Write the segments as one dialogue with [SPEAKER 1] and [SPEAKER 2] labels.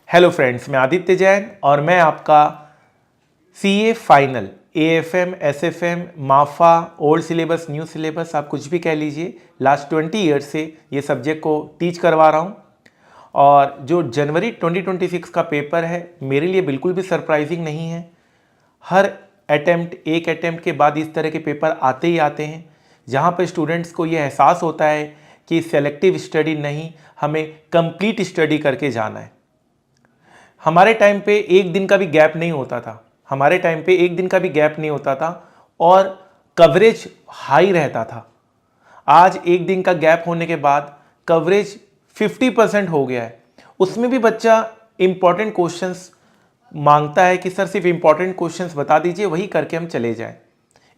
[SPEAKER 1] Hello friends, मैं आदित्य जैन और मैं आपका सीए फाइनल एएफएम, एसएफएम, माफा, ओल्ड सिलेबस, न्यू सिलेबस, आप कुछ भी कह लीजिए, लास्ट 20 ईयर से ये सब्जेक्ट को टीच करवा रहा हूँ। और जो जनवरी 2026 का पेपर है मेरे लिए बिल्कुल भी सरप्राइजिंग नहीं है। हर एक अटेम्प्ट के बाद इस तरह के पेपर आते ही आते हैं, जहाँ पर स्टूडेंट्स को ये एहसास होता है कि सेलेक्टिव स्टडी नहीं, हमें कंप्लीट स्टडी करके जाना है। हमारे टाइम पे एक दिन का भी गैप नहीं होता था और कवरेज हाई रहता था। आज एक दिन का गैप होने के बाद कवरेज 50% हो गया है। उसमें भी बच्चा इंपॉर्टेंट क्वेश्चंस मांगता है कि सर सिर्फ इंपॉर्टेंट क्वेश्चंस बता दीजिए, वही करके हम चले जाएं।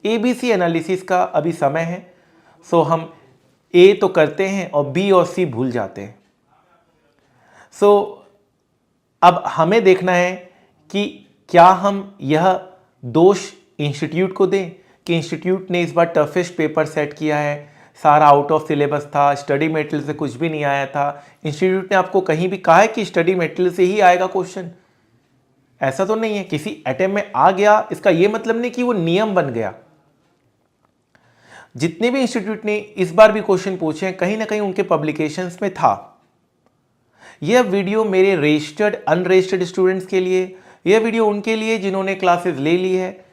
[SPEAKER 1] एबीसी एनालिसिस का अभी समय है, सो हम ए तो करते हैं और बी और सी भूल जाते हैं। सो अब हमें देखना है कि क्या हम यह दोष इंस्टीट्यूट को दें कि इंस्टीट्यूट ने इस बार टफेस्ट पेपर सेट किया है, सारा आउट ऑफ सिलेबस था, स्टडी मटेरियल से कुछ भी नहीं आया था। इंस्टीट्यूट ने आपको कहीं भी कहा है कि स्टडी मटेरियल से ही आएगा क्वेश्चन? ऐसा तो नहीं है। किसी अटेम्प्ट में आ गया इसका यह मतलब नहीं कि वो नियम बन गया। जितने भी इंस्टीट्यूट ने इस बार भी क्वेश्चन पूछे हैं, कहीं ना कहीं उनके पब्लिकेशंस में था। यह वीडियो मेरे रजिस्टर्ड अनरजिस्टर्ड स्टूडेंट्स के लिए, यह वीडियो उनके लिए जिन्होंने क्लासेस ले ली है,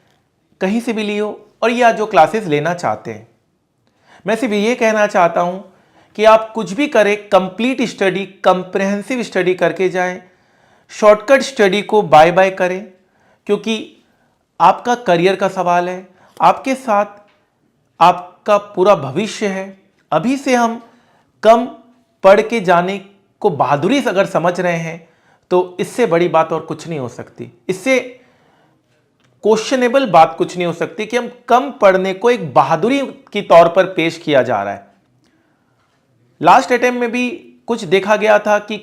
[SPEAKER 1] कहीं से भी ली हो, और या जो क्लासेस लेना चाहते हैं। मैं सिर्फ ये कहना चाहता हूं कि आप कुछ भी करें, कंप्लीट स्टडी, कंप्रेहेंसिव स्टडी करके जाएं। शॉर्टकट स्टडी को बाय बाय करें, क्योंकि आपका करियर का सवाल है, आपके साथ आपका पूरा भविष्य है। अभी से हम कम पढ़ के जाने को बहादुरी से अगर समझ रहे हैं तो इससे बड़ी बात और कुछ नहीं हो सकती। इससे क्वेश्चनेबल बात कुछ नहीं हो सकती कि हम कम पढ़ने को एक बहादुरी के तौर पर पेश किया जा रहा है। लास्ट अटेम्प्ट में भी कुछ देखा गया था कि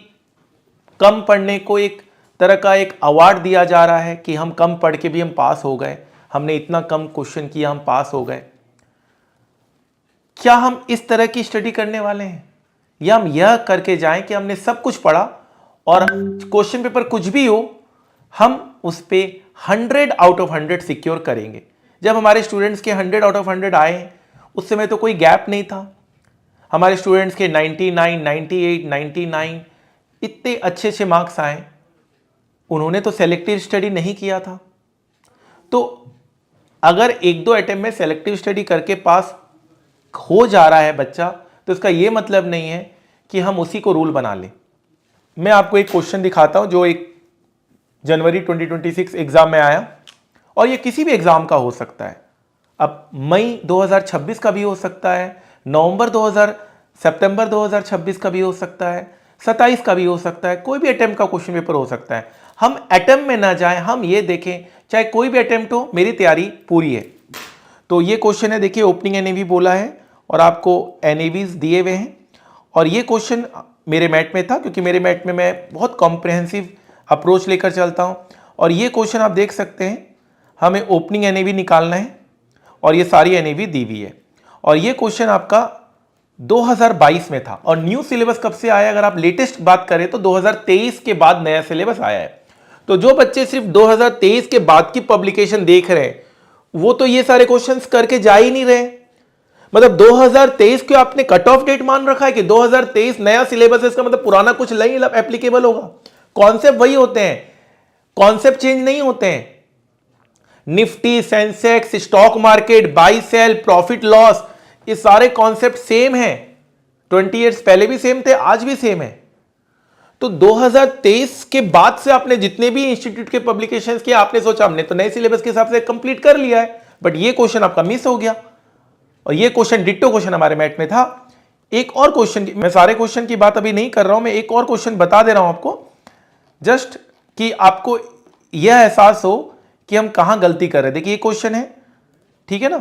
[SPEAKER 1] कम पढ़ने को एक तरह का एक अवार्ड दिया जा रहा है कि हम कम पढ़ के भी हम पास हो गए, हमने इतना कम क्वेश्चन किया, हम पास हो गए। क्या हम इस तरह की स्टडी करने वाले हैं, या हम यह करके जाएं कि हमने सब कुछ पढ़ा और क्वेश्चन पेपर कुछ भी हो, हम उस पे 100 आउट ऑफ 100 सिक्योर करेंगे? जब हमारे स्टूडेंट्स के 100 आउट ऑफ 100 आए, उस समय तो कोई गैप नहीं था। हमारे स्टूडेंट्स के 99, 98, 99 इतने अच्छे अच्छे मार्क्स आए। उन्होंने तो सेलेक्टिव स्टडी नहीं किया था। तो अगर एक दो अटेम्प्ट में सेलेक्टिव स्टडी करके पास हो जा रहा है बच्चा, तो इसका यह मतलब नहीं है कि हम उसी को रूल बना लें। मैं आपको एक क्वेश्चन दिखाता हूं जो एक जनवरी 2026 एग्जाम में आया, और ये किसी भी एग्जाम का हो सकता है। अब मई 2026 का भी हो सकता है, सितंबर 2026 का भी हो सकता है, 27 का भी हो सकता है। कोई भी अटेम्प्ट का क्वेश्चन पेपर हो सकता है। हम अटेम्प्ट में ना जाएं, हम ये देखें चाहे कोई भी अटेम्प्ट हो, मेरी तैयारी पूरी है। तो ये क्वेश्चन है, देखिए ओपनिंग एनएवी बोला है और आपको एनएवीज दिए हुए हैं। और ये क्वेश्चन मेरे मैट में था, क्योंकि मेरे मैट में मैं बहुत कॉम्प्रिहेंसिव अप्रोच लेकर चलता हूं। और ये क्वेश्चन आप देख सकते हैं, हमें ओपनिंग एनएवी निकालना है और ये सारी एनएवी दी हुई है। और ये क्वेश्चन आपका 2022 में था। और न्यू सिलेबस कब से आया, अगर आप लेटेस्ट बात करें तो 2023 के बाद नया सिलेबस आया है। तो जो बच्चे सिर्फ 2023 के बाद की पब्लिकेशन देख रहे हैं, वो तो ये सारे क्वेश्चंस करके जा ही नहीं रहे। मतलब 2023 को आपने कट ऑफ डेट मान रखा है कि 2023 नया सिलेबस है, इसका मतलब पुराना कुछ नहीं एप्लीकेबल होगा। कॉन्सेप्ट वही होते हैं, कॉन्सेप्ट चेंज नहीं होते हैं। Nifty, Sensex, stock market, buy sell, profit loss, ये सारे कॉन्सेप्ट सेम हैं। 20 इयर्स पहले भी सेम थे, आज भी सेम है। तो 2023 के बाद से आपने जितने भी इंस्टीट्यूट के पब्लिकेशंस किए, आपने सोचा हमने तो नए सिलेबस के हिसाब से कंप्लीट कर लिया है, बट ये क्वेश्चन आपका मिस हो गया। और ये क्वेश्चन डिट्टो क्वेश्चन हमारे मैट में था। एक और क्वेश्चन, मैं सारे क्वेश्चन की बात अभी नहीं कर रहा हूं, मैं एक और क्वेश्चन बता दे रहा हूं आपको, जस्ट कि आपको यह एहसास हो कि हम कहां गलती कर रहे हैं। देखिए ये क्वेश्चन है, ठीक है ना,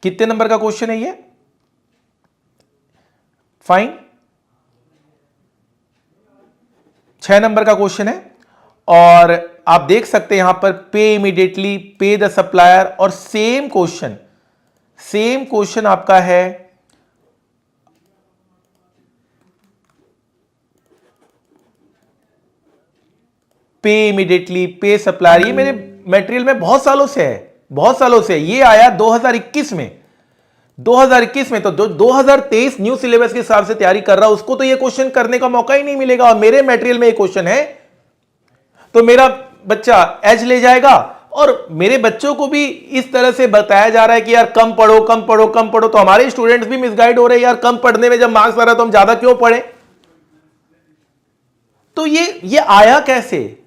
[SPEAKER 1] कितने नंबर का क्वेश्चन है ये? फाइन, 6 नंबर का क्वेश्चन है। और आप देख सकते हैं यहां पर पे इमीडिएटली, पे द सप्लायर, और सेम क्वेश्चन आपका है पे इमीडिएटली, पे सप्लायर, ये मेरे मटेरियल में बहुत सालों से है, बहुत सालों से। ये आया 2021 में, 2021 में। तो जो 2023 न्यू सिलेबस के हिसाब से तैयारी कर रहा है उसको तो ये क्वेश्चन करने का मौका ही नहीं मिलेगा, और मेरे मटेरियल में ये क्वेश्चन है तो मेरा बच्चा एज ले जाएगा। और मेरे बच्चों को भी इस तरह से बताया जा रहा है कि यार कम पढ़ो, कम पढ़ो, कम पढ़ो, तो हमारे स्टूडेंट्स भी मिसगाइड हो रहे हैं, यार कम पढ़ने में जब मार्क्स आ रहा है तो हम ज्यादा क्यों पढ़े। तो ये आया कैसे?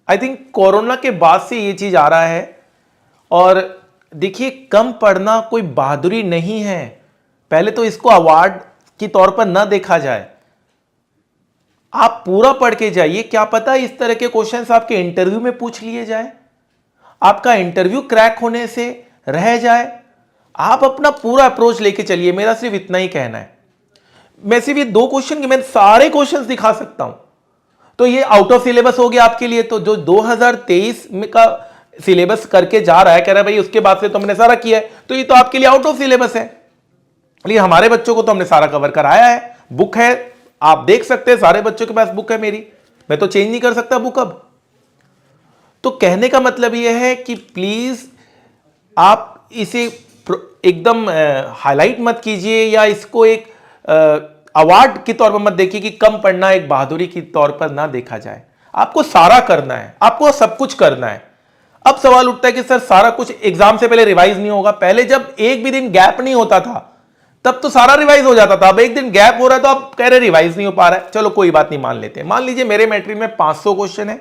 [SPEAKER 1] आई थिंक कोरोना के बाद से ये चीज आ रहा है। और देखिए, कम पढ़ना कोई बहादुरी नहीं है, पहले तो इसको अवार्ड के तौर पर ना देखा जाए। आप पूरा पढ़ के जाइए, क्या पता इस तरह के क्वेश्चंस आपके इंटरव्यू में पूछ लिए जाए, आपका इंटरव्यू क्रैक होने से रह जाए। आप अपना पूरा अप्रोच लेके चलिए, मेरा सिर्फ इतना ही कहना है। मैं सिर्फ ये 2 क्वेश्चन, मैं सारे क्वेश्चंस दिखा सकता हूं, तो ये आउट ऑफ सिलेबस हो गया आपके लिए। तो जो 2023 में का सिलेबस करके जा रहा है, कह रहा है भाई उसके बाद से तो हमने सारा किया है, तो ये तो आपके लिए आउट ऑफ सिलेबस है। लेकिन हमारे बच्चों को तो हमने सारा कवर कराया है, बुक है, आप देख सकते हैं, सारे बच्चों के पास बुक है मेरी, मैं तो चेंज नहीं कर सकता बुक अब। तो कहने का मतलब यह है कि प्लीज आप इसे एकदम हाईलाइट मत कीजिए, या इसको एक अवार्ड के तौर पर मत देखिए कि कम पढ़ना एक बहादुरी के तौर पर ना देखा जाए। आपको सारा करना है, आपको सब कुछ करना है। अब सवाल उठता है कि सर सारा कुछ एग्जाम से पहले रिवाइज नहीं होगा? पहले जब एक भी दिन गैप नहीं होता था तब तो सारा रिवाइज हो जाता था। अब एक दिन गैप हो रहा है तो आप कह रहे रिवाइज नहीं हो पा रहा है। चलो कोई बात नहीं, मान लेते हैं। मान लीजिए मेरे मटेरियल में 500 क्वेश्चन है,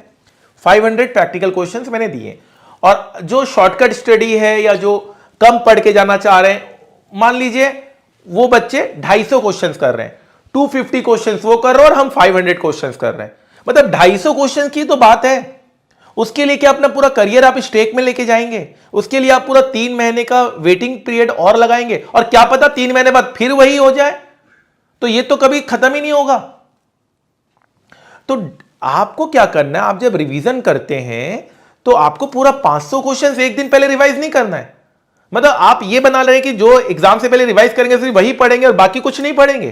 [SPEAKER 1] 500 प्रैक्टिकल क्वेश्चंस मैंने दिए, और जो शॉर्टकट स्टडी है या जो कम पढ़ के जाना चाह रहे हैं, मान लीजिए वो बच्चे 250 क्वेश्चंस कर रहे हैं, 250 क्वेश्चंस वो कर रहे हैं और हम 500 क्वेश्चंस कर रहे हैं। मतलब 250 क्वेश्चन की तो बात है। उसके लिए क्या अपना पूरा करियर आप स्टेक में लेके जाएंगे? उसके लिए आप पूरा 3 महीने का वेटिंग पीरियड और लगाएंगे, और क्या पता 3 महीने बाद फिर वही हो जाए, तो ये तो कभी खत्म ही नहीं होगा। तो आपको क्या करना है, आप जब रिवीजन करते हैं तो आपको पूरा 500 क्वेश्चन एक दिन पहले रिवाइज नहीं करना है। मतलब आप ये बना रहे हैं कि जो एग्जाम से पहले रिवाइज करेंगे सिर्फ वही पढ़ेंगे और बाकी कुछ नहीं पढ़ेंगे,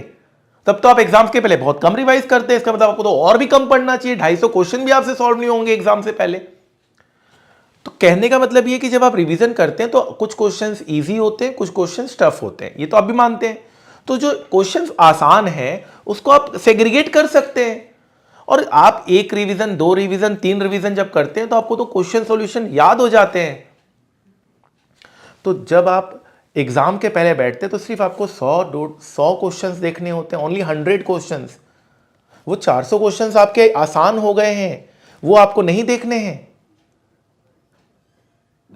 [SPEAKER 1] तब तो आप एग्जाम के पहले बहुत कम रिवाइज करते हैं। इसका मतलब आपको तो और भी कम पढ़ना चाहिए, 250 क्वेश्चन भी आपसे सॉल्व नहीं होंगे एग्जाम से पहले। तो कहने का मतलब ये कि जब आप रिवीजन करते हैं तो कुछ क्वेश्चंस इजी होते हैं, कुछ क्वेश्चंस टफ होते हैं, ये तो आप भी मानते हैं। तो जो क्वेश्चंस आसान है उसको आप सेग्रीगेट कर सकते हैं, और आप 1 रिवीजन, 2 रिवीजन, 3 रिवीजन जब करते हैं तो आपको तो क्वेश्चन सॉल्यूशन याद हो जाते हैं। तो जब आप एग्जाम के पहले बैठते हैं तो सिर्फ आपको 100 क्वेश्चंस देखने होते हैं, ओनली 100 क्वेश्चंस। वो 400 क्वेश्चंस आपके आसान हो गए हैं, वो आपको नहीं देखने हैं।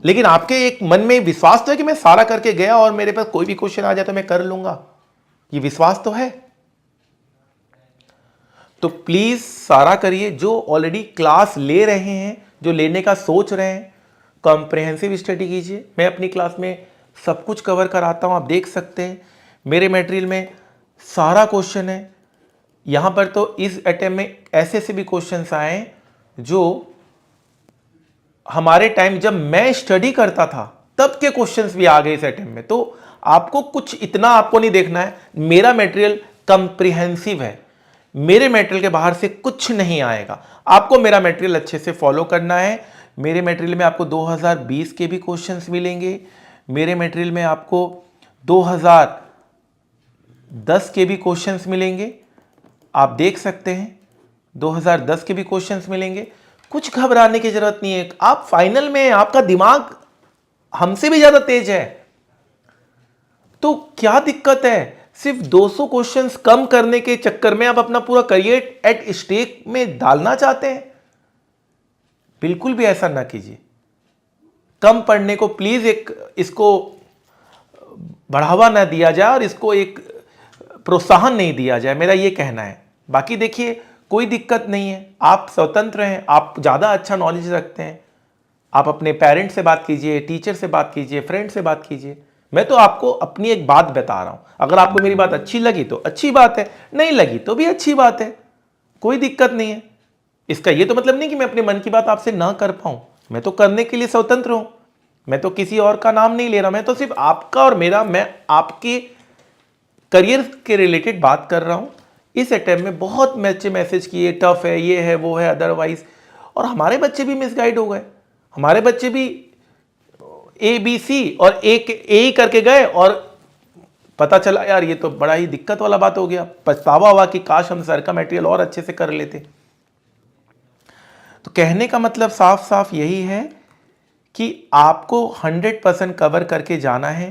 [SPEAKER 1] लेकिन आपके एक मन में विश्वास तो है कि मैं सारा करके गया और मेरे पास कोई भी क्वेश्चन आ जाए तो मैं कर लूंगा, ये विश्वास तो है। तो प्लीज सारा करिए, जो ऑलरेडी क्लास ले रहे हैं, जो लेने का सोच रहे हैं, कॉम्प्रिहेंसिव स्टडी कीजिए। मैं अपनी क्लास में सब कुछ कवर कराता हूं, आप देख सकते हैं मेरे मटेरियल में सारा क्वेश्चन है। यहां पर तो इस अटेम्प्ट में ऐसे से भी क्वेश्चंस आए जो हमारे टाइम जब मैं स्टडी करता था तब के क्वेश्चंस भी आ गए इस अटेम्प्ट में। तो आपको कुछ इतना आपको नहीं देखना है, मेरा मटेरियल कॉम्प्रिहेंसिव है, मेरे मटेरियल के बाहर से कुछ नहीं आएगा। आपको मेरा मटेरियल अच्छे से फॉलो करना है। मेरे मटेरियल में आपको 2020 के भी क्वेश्चंस मिलेंगे, मेरे मटेरियल में आपको 2010 के भी क्वेश्चंस मिलेंगे, आप देख सकते हैं 2010 के भी क्वेश्चंस मिलेंगे। कुछ घबराने की जरूरत नहीं है, आप फाइनल में, आपका दिमाग हमसे भी ज्यादा तेज है, तो क्या दिक्कत है? सिर्फ 200 क्वेश्चंस कम करने के चक्कर में आप अपना पूरा करियर एट स्टेक में डालना चाहते हैं? बिल्कुल भी ऐसा ना कीजिए। कम पढ़ने को प्लीज इसको बढ़ावा ना दिया जाए और इसको एक प्रोत्साहन नहीं दिया जाए, मेरा ये कहना है। बाकी देखिए कोई दिक्कत नहीं है, आप स्वतंत्र हैं, आप ज़्यादा अच्छा नॉलेज रखते हैं, आप अपने पेरेंट्स से बात कीजिए, टीचर से बात कीजिए, फ्रेंड से बात कीजिए। मैं तो आपको अपनी एक बात बता रहा हूं, अगर आपको मेरी बात अच्छी लगी तो अच्छी बात है, नहीं लगी तो भी अच्छी बात है, कोई दिक्कत नहीं है। इसका ये तो मतलब नहीं कि मैं अपने मन की बात आपसे ना कर पाऊं, मैं तो करने के लिए स्वतंत्र हूं, मैं तो किसी और का नाम नहीं ले रहा, मैं तो सिर्फ आपका और मेरा, मैं आपके करियर के रिलेटेड बात कर रहा हूं। इस अटेम्प्ट में बहुत बच्चे मैसेज किए टफ है, ये है, वो है, अदरवाइज, और हमारे बच्चे भी मिसगाइड हो गए, हमारे बच्चे भी ABC और ए करके गए और पता चला यार ये तो बड़ा ही दिक्कत वाला बात हो गया। पछतावा हुआ कि काश हम सर का मटेरियल और अच्छे से कर लेते। तो कहने का मतलब साफ साफ यही है कि आपको 100% कवर करके जाना है,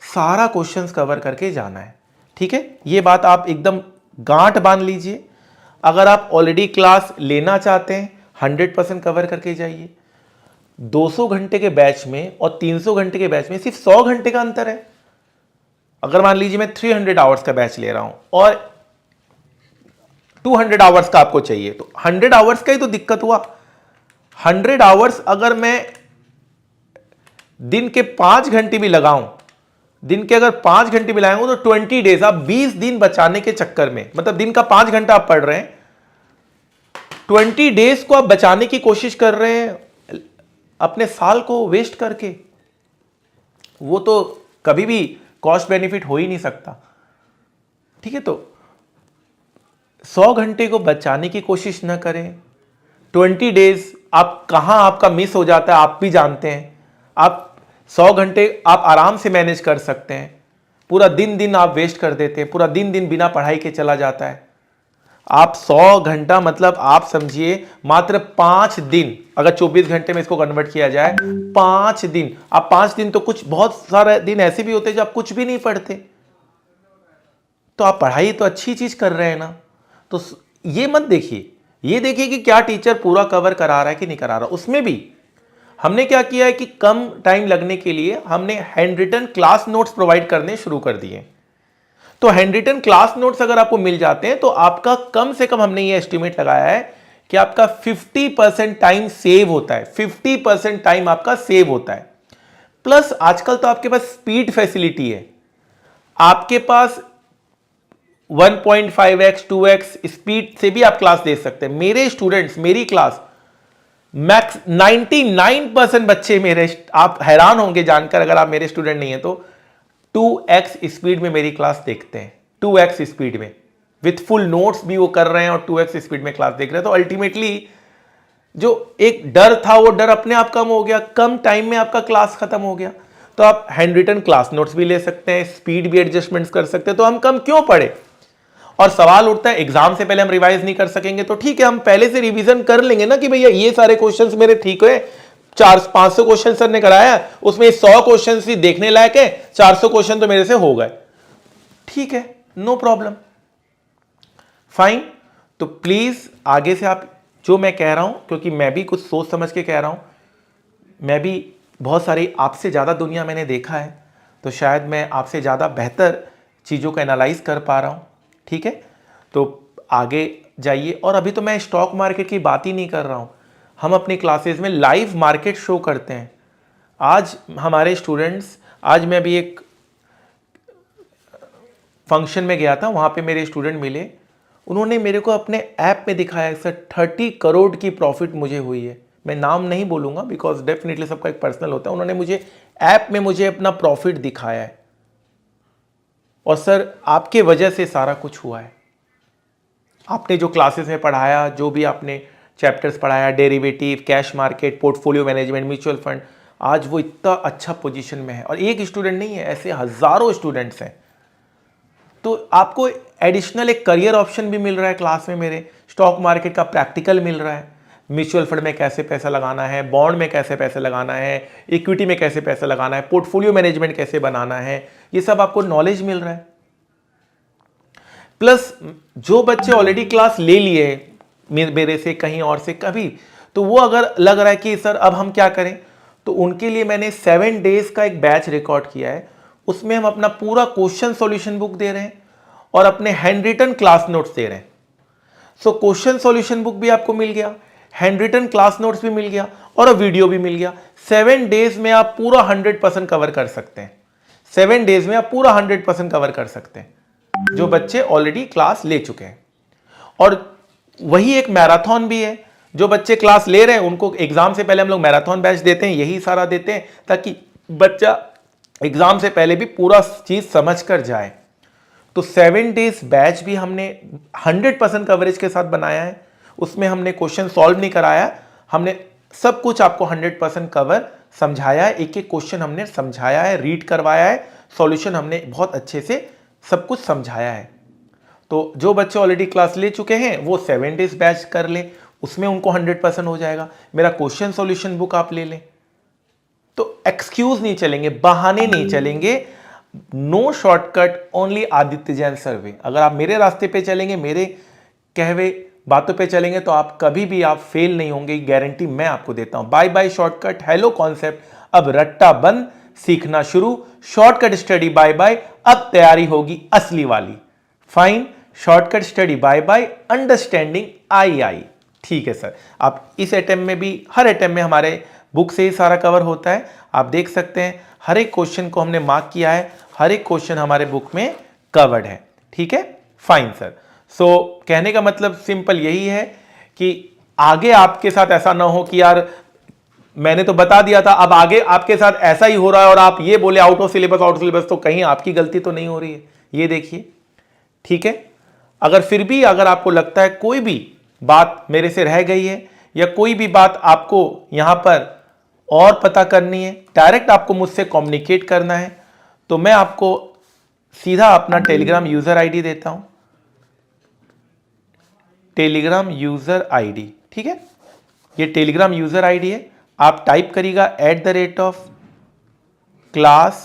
[SPEAKER 1] सारा क्वेश्चंस कवर करके जाना है। ठीक है, ये बात आप एकदम गांठ बांध लीजिए। अगर आप ऑलरेडी क्लास लेना चाहते हैं 100% कवर करके जाइए। 200 घंटे के बैच में और 300 घंटे के बैच में सिर्फ 100 घंटे का अंतर है। अगर मान लीजिए मैं 300 आवर्स का बैच ले रहा हूं और 200 आवर्स का आपको चाहिए, तो 100 आवर्स का ही तो दिक्कत हुआ। 100 आवर्स अगर मैं दिन के 5 घंटे भी लगाऊं, दिन के अगर 5 घंटे भी लगाएंगे तो 20 डेज, आप 20 दिन बचाने के चक्कर में, मतलब दिन का 5 घंटा आप पढ़ रहे हैं, 20 डेज को आप बचाने की कोशिश कर रहे हैं अपने साल को वेस्ट करके। वो तो कभी भी कॉस्ट बेनिफिट हो ही नहीं सकता। ठीक है, तो 100 घंटे को बचाने की कोशिश ना करें। 20 डेज आप कहां आपका मिस हो जाता है आप भी जानते हैं। आप 100 घंटे आप आराम से मैनेज कर सकते हैं, पूरा दिन आप वेस्ट कर देते हैं, पूरा दिन बिना पढ़ाई के चला जाता है। आप 100 घंटा मतलब आप समझिए मात्र 5 दिन, अगर 24 घंटे में इसको कन्वर्ट किया जाए 5 दिन, आप 5 दिन तो कुछ बहुत सारे दिन ऐसे भी होते हैं जब आप कुछ भी नहीं पढ़ते, तो आप पढ़ाई तो अच्छी चीज कर रहे हैं ना। तो ये मत देखिए, ये देखिए कि क्या टीचर पूरा कवर करा रहा है कि नहीं करा रहा। उसमें भी हमने क्या किया है कि कम टाइम लगने के लिए हमने hand written class notes provide करने शुरू कर दिए। तो हैंड रिटन क्लास नोट्स अगर आपको मिल जाते हैं तो आपका कम से कम, हमने ये एस्टिमेट लगाया है कि आपका 50% टाइम सेव होता है, 50% टाइम आपका सेव होता है। प्लस आजकल तो आपके पास स्पीड फैसिलिटी है, आपके पास 1.5x 2x स्पीड से भी आप क्लास दे सकते हैं। मेरे स्टूडेंट्स, मेरी क्लास मैक्स 99% बच्चे मेरे, आप हैरान होंगे जानकर अगर आप मेरे स्टूडेंट नहीं है तो, 2x स्पीड में मेरी क्लास देखते हैं। 2x स्पीड में विथ फुल नोट्स भी वो कर रहे हैं और 2x स्पीड में क्लास देख रहे हैं। तो अल्टीमेटली जो एक डर था वो डर अपने आप कम हो गया, कम टाइम में आपका क्लास खत्म हो गया। तो आप हैंड रिटन क्लास नोट्स भी ले सकते हैं, स्पीड भी एडजस्टमेंट्स कर सकते हैं। तो हम कम क्यों पढ़े। और सवाल उठता है एग्जाम से पहले हम रिवाइज नहीं कर सकेंगे, तो ठीक है हम पहले से रिवीजन कर लेंगे ना कि भैया ये सारे क्वेश्चंस मेरे ठीक है, 400-500 क्वेश्चन सर ने कराया, उसमें 100 क्वेश्चन ही देखने लायक है, 400 क्वेश्चन तो मेरे से हो गए। ठीक है, नो प्रॉब्लम, फाइन। तो प्लीज आगे से आप जो मैं कह रहा हूं, क्योंकि मैं भी कुछ सोच समझ के कह रहा हूं, मैं भी बहुत सारी आपसे ज्यादा दुनिया मैंने देखा है, तो शायद मैं आपसे ज्यादा बेहतर चीजों को एनालाइज कर पा रहा हूं। ठीक है, तो आगे जाइए। और अभी तो मैं स्टॉक मार्केट की बात ही नहीं कर रहा हूं, हम अपनी क्लासेस में लाइव मार्केट शो करते हैं। आज हमारे स्टूडेंट्स, आज मैं भी एक फंक्शन में गया था, वहां पे मेरे स्टूडेंट मिले, उन्होंने मेरे को अपने ऐप में दिखाया सर 30 करोड़ की प्रॉफिट मुझे हुई है। मैं नाम नहीं बोलूंगा बिकॉज डेफिनेटली सबका एक पर्सनल होता है। उन्होंने मुझे ऐप में मुझे अपना प्रॉफिट दिखाया है, और सर आपके वजह से सारा कुछ हुआ है। आपने जो क्लासेस में पढ़ाया, जो भी आपने चैप्टर्स पढ़ाया, derivative, cash market, portfolio management, mutual fund, आज वो इतना अच्छा पोजीशन में है। और एक स्टूडेंट नहीं है, ऐसे हजारों स्टूडेंट्स हैं। तो आपको एडिशनल एक करियर ऑप्शन भी मिल रहा है क्लास में मेरे, स्टॉक मार्केट का प्रैक्टिकल मिल रहा है, म्यूचुअल फंड में कैसे पैसा लगाना है, बॉन्ड में कैसे पैसे लगाना है, इक्विटी में कैसे पैसा लगाना है, पोर्टफोलियो मैनेजमेंट कैसे बनाना है, ये सब आपको नॉलेज मिल रहा है। प्लस जो बच्चे ऑलरेडी क्लास ले लिए मेरे से, कहीं और से कभी, तो वो अगर लग रहा है कि सर अब हम क्या करें, तो उनके लिए मैंने 7 डेज का एक बैच रिकॉर्ड किया है। उसमें हम अपना पूरा क्वेश्चन सॉल्यूशन बुक दे रहे हैं और अपने हैंड रिटन क्लास नोट्स दे रहे हैं। सो क्वेश्चन सॉल्यूशन बुक भी आपको मिल गया, हैंड रिटन क्लास नोट्स भी मिल गया और वीडियो भी मिल गया। 7 डेज में आप पूरा 100% कवर कर सकते हैं। 7 डेज में आप पूरा 100% कवर कर सकते हैं, जो बच्चे ऑलरेडी क्लास ले चुके हैं। और वही एक मैराथन भी है, जो बच्चे क्लास ले रहे हैं उनको एग्जाम से पहले हम लोग मैराथन बैच देते हैं, यही सारा देते हैं ताकि बच्चा एग्जाम से पहले भी पूरा चीज समझ कर जाए। तो 7 डेज बैच भी हमने 100% कवरेज के साथ बनाया है। उसमें हमने क्वेश्चन सॉल्व नहीं कराया, हमने सब कुछ आपको 100% कवर समझाया है, एक एक क्वेश्चन हमने समझाया है, रीड करवाया है, सॉल्यूशन हमने बहुत अच्छे से सब कुछ समझाया है। तो जो बच्चे ऑलरेडी क्लास ले चुके हैं वो 7 डेज बैच कर ले, उसमें उनको 100% हो जाएगा। मेरा क्वेश्चन सॉल्यूशन बुक आप ले लें। तो एक्सक्यूज नहीं चलेंगे, बहाने नहीं चलेंगे। No shortcut, only Aditya Jain सर्वे। अगर आप मेरे रास्ते पे चलेंगे, मेरे कहवे बातों पे चलेंगे, तो आप कभी भी आप फेल नहीं होंगे, गारंटी मैं आपको देता हूं। Bye bye shortcut, hello concept, अब रट्टा बंद, सीखना शुरू। शॉर्टकट स्टडी बाय बाय, अब तैयारी होगी असली वाली। Fine, shortcut study bye bye, understanding आई आई। ठीक है सर, आप इस अटेम्प्ट में भी, हर अटेम्प्ट में हमारे बुक से ही सारा कवर होता है। आप देख सकते हैं हर एक क्वेश्चन को हमने मार्क किया है, हर एक क्वेश्चन हमारे बुक में कवर्ड है। ठीक है, फाइन सर। सो कहने का मतलब सिंपल यही है कि आगे आपके साथ ऐसा ना हो कि यार मैंने तो बता दिया था, अब आगे आपके साथ ऐसा ही हो रहा है और आप ये बोले आउट ऑफ सिलेबस, तो कहीं आपकी गलती तो नहीं हो रही है, ये देखिए। ठीक है, अगर फिर भी अगर आपको लगता है कोई भी बात मेरे से रह गई है या कोई भी बात आपको यहां पर और पता करनी है, डायरेक्ट आपको मुझसे कम्युनिकेट करना है, तो मैं आपको सीधा अपना टेलीग्राम यूजर आईडी देता हूं। टेलीग्राम यूजर आईडी, ठीक है, ये टेलीग्राम यूजर आईडी है। आप टाइप करिएगा @class